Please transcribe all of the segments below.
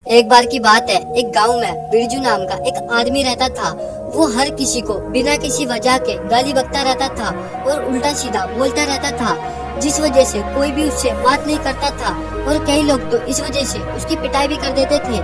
एक बार की बात है, एक गांव में बिरजू नाम का एक आदमी रहता था। वो हर किसी को बिना किसी वजह के गाली बकता रहता था और उल्टा सीधा बोलता रहता था, जिस वजह से कोई भी उससे बात नहीं करता था और कई लोग तो इस वजह से उसकी पिटाई भी कर देते थे।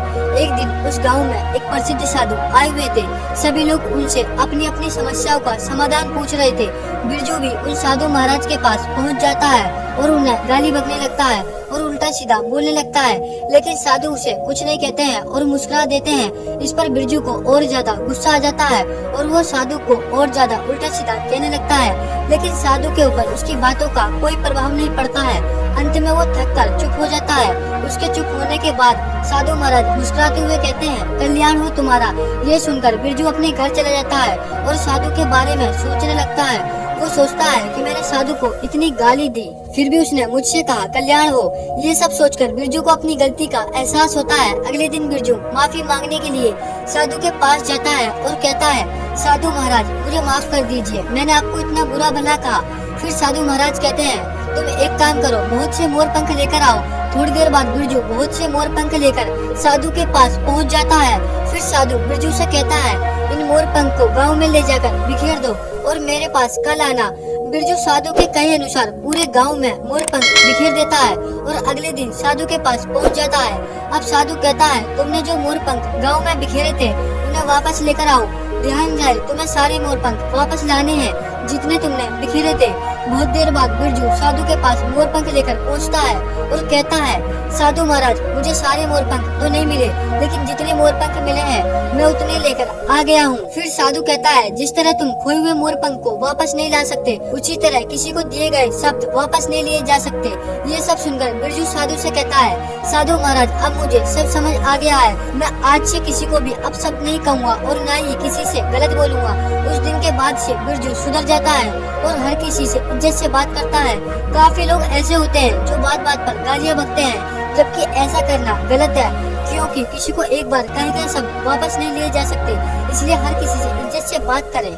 एक दिन उस गांव में एक प्रसिद्ध साधु आए हुए थे। सभी लोग उनसे अपनी अपनी समस्याओं का समाधान पूछ रहे थे। बिरजू भी उन साधु महाराज के पास पहुंच जाता है और उन्हें गाली बकने लगता है और उल्टा सीधा बोलने लगता है, लेकिन साधु उसे कुछ नहीं कहते हैं और मुस्कुरा देते हैं। इस पर बिरजू को और ज्यादा गुस्सा आ जाता है और वो साधु को और ज्यादा उल्टा सीधा कहने लगता है, लेकिन साधु के ऊपर उसकी बातों का कोई प्रभाव नहीं पड़ता है। अंत में वो थककर चुप हो जाता है। उसके चुप होने के बाद साधु महाराज मुस्कुराते हुए कहते हैं, कल्याण हो तुम्हारा। ये सुनकर बिरजू अपने घर चला जाता है और साधु के बारे में सोचने लगता है। वो सोचता है कि मैंने साधु को इतनी गाली दी, फिर भी उसने मुझसे कहा कल्याण हो। ये सब सोचकर बिरजू को अपनी गलती का एहसास होता है। अगले दिन बिरजू माफी मांगने के लिए साधु के पास जाता है और कहता है, साधु महाराज मुझे माफ कर दीजिए, मैंने आपको इतना बुरा भला कहा। फिर साधु महाराज कहते हैं, तुम एक काम करो, बहुत से मोर पंख लेकर आओ। थोड़ी देर बाद बिरजू बहुत से मोर पंख लेकर साधु के पास पहुंच जाता है। फिर साधु बिरजू से कहता है, इन मोर पंख को गांव में ले जाकर बिखेर दो और मेरे पास कल आना। बिरजू साधु के कहे अनुसार पूरे गांव में मोर पंख बिखेर देता है और अगले दिन साधु के पास पहुंच जाता है। अब साधु कहता है, तुमने जो मोर पंख गांव में बिखेरे थे उन्हें वापस लेकर आओ। ध्यान जाए, तुम्हें सारे मोर पंख वापस लाने हैं जितने तुमने बिखेरे थे। बहुत देर बाद बिरजू साधु के पास मोर पंख लेकर पहुंचता है और कहता है, साधु महाराज मुझे सारे मोर पंख तो नहीं मिले, लेकिन जितने मोर पंख मिले हैं मैं उतने लेकर आ गया हूँ। फिर साधु कहता है, जिस तरह तुम खोए हुए मोर पंख को वापस नहीं ला सकते, उसी तरह किसी को दिए गए शब्द वापस नहीं लिए जा सकते। ये सब सुनकर बिरजू साधु से कहता है, साधु महाराज अब मुझे सब समझ आ गया है। मैं आज से किसी को भी अपशब्द नहीं कहूँगा और न ही किसी से गलत बोलूंगा। उस दिन के बाद से बिरजू सुधर जाता है और हर किसी से इज्जत से बात करता है। काफी लोग ऐसे होते हैं जो बात बात पर गालियाँ बकते हैं, जबकि ऐसा करना गलत है, क्योंकि किसी को एक बार कहे गए शब्द वापस नहीं लिए जा सकते। इसलिए हर किसी से इज्जत से बात करें।